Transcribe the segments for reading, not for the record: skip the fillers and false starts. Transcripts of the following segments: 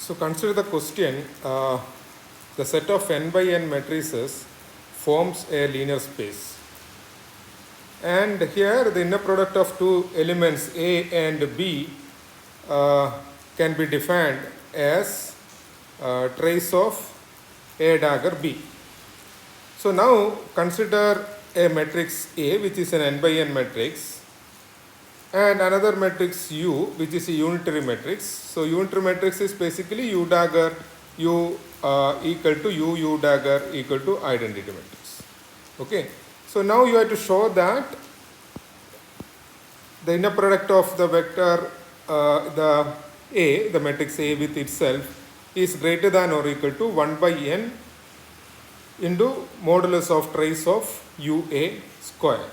So consider the question, the set of n by n matrices forms a linear space. And here the inner product of two elements A and B can be defined as trace of A dagger B. So now consider a matrix A, which is an n by n matrix, and another matrix U, which is a unitary matrix. So unitary matrix is basically U dagger U equal to U dagger equal to identity matrix. Okay. So now you have to show that the inner product of the vector the matrix A with itself is greater than or equal to 1 by n into modulus of trace of UA square.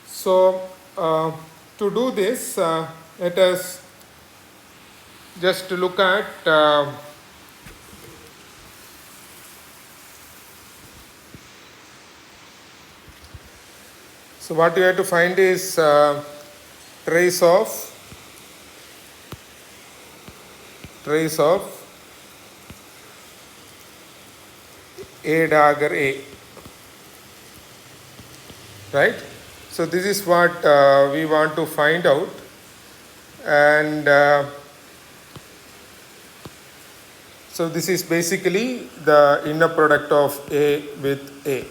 So to do this, let us just look at so what you have to find is trace of A dagger A, right? So this is what we want to find out, and so this is basically the inner product of A with A,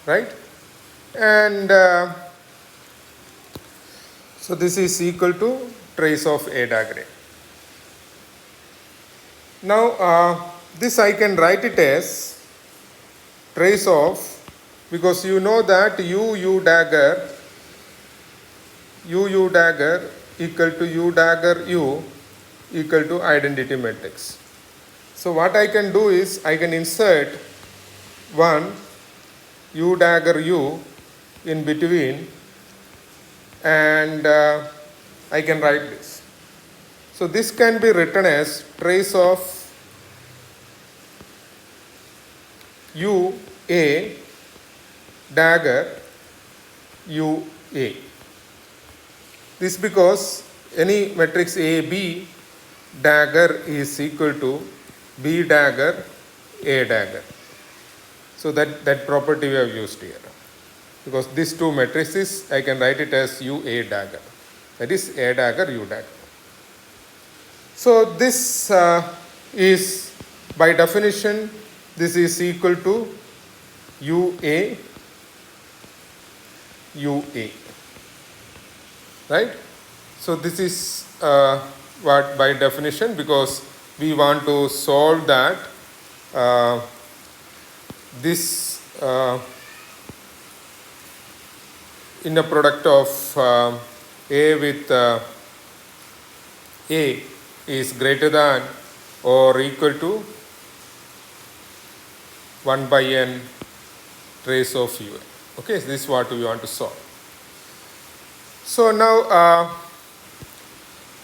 right? And so this is equal to trace of A dagger A. Now this I can write it as trace of, because you know that U dagger equal to U dagger U equal to identity matrix. So what I can do is I can insert one U dagger U in between, and I can write this. So this can be written as trace of U A dagger U A. This because any matrix A B dagger is equal to B dagger A dagger. So that property we have used here. Because these two matrices, I can write it as U A dagger. That is A dagger U dagger. So this is, by definition, this is equal to UA, right? So this is what by definition, because we want to solve that this inner product of A with A is greater than or equal to 1 by n trace of U. Okay, so this is what we want to solve. So now,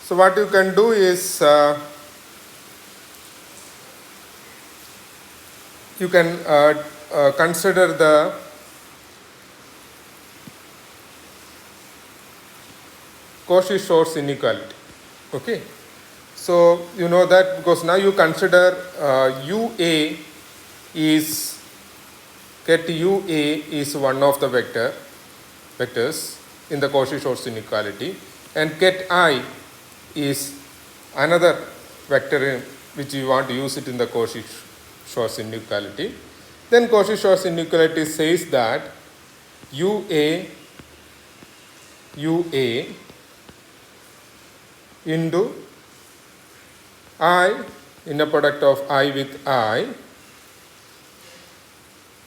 so what you can do is you can consider the Cauchy-Schwarz inequality. Okay, so you know that because now you consider UA is, get UA is one of the vectors in the Cauchy-Schwarz inequality, and get I is another vector in which you want to use it in the Cauchy-Schwarz inequality. Then Cauchy-Schwarz inequality says that UA into I, inner product of I with I,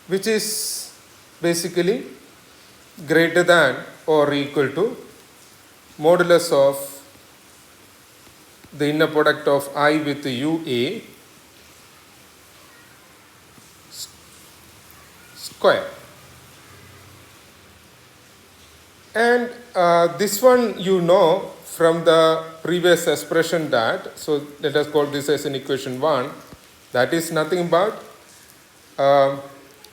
which is basically greater than or equal to modulus of the inner product of I with UA square. And this one you know from the previous expression that, so let us call this as an equation 1, that is nothing but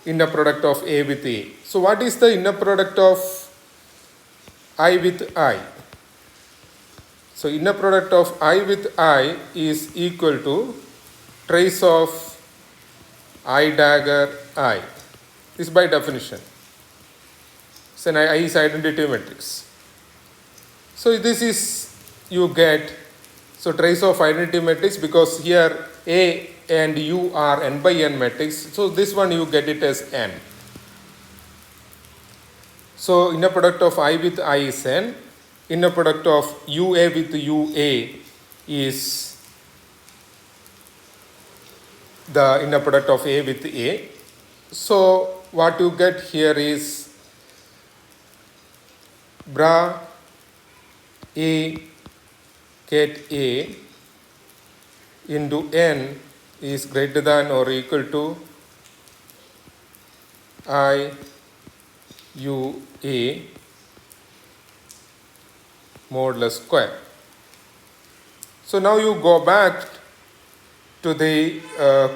inner product of A with A. So what is the inner product of I with I? So inner product of I with I is equal to trace of I dagger I. This is by definition. So I is identity matrix. So this is you get, so trace of identity matrix, because here A and U are n by n matrix. So this one you get it as n. So inner product of I with I is n. Inner product of UA with UA is the inner product of A with A. So what you get here is bra A get A into n is greater than or equal to I U A modulus square. So now you go back to the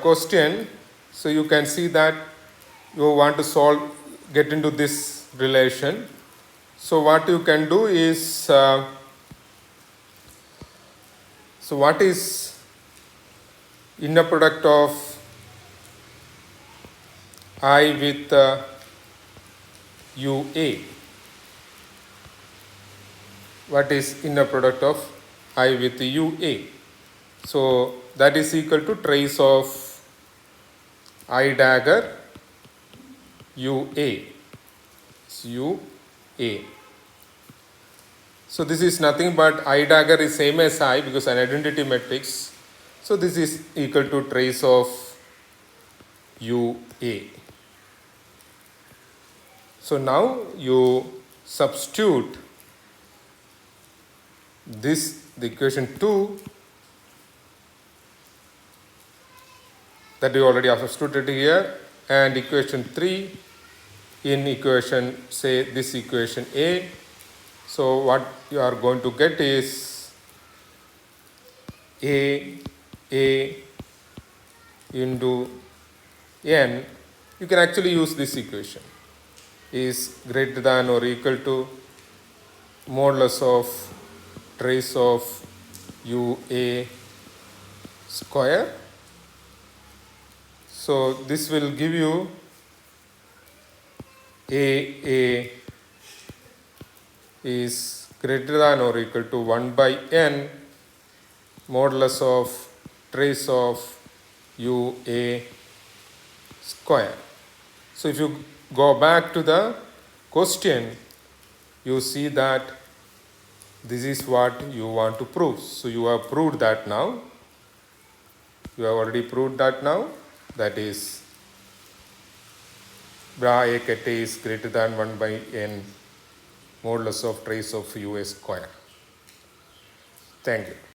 question. So you can see that you want to get into this relation. So what you can do is, so what is inner product of I with UA? What is inner product of I with UA? So that is equal to trace of I dagger UA. It's UA. So this is nothing but I dagger is same as I because an identity matrix. So this is equal to trace of UA. So now you substitute this, the equation 2 that you already have substituted here, and equation 3 in equation, say this equation A. So what you are going to get is A into n. You can actually use this equation is greater than or equal to modulus of trace of UA square. So this will give you A is greater than or equal to 1 by n modulus of trace of UA square. So if you go back to the question, you see that this is what you want to prove. So you have proved that now. You have already proved that now. That is bra A ket A is greater than 1 by n modulus of trace of UA square. Thank you.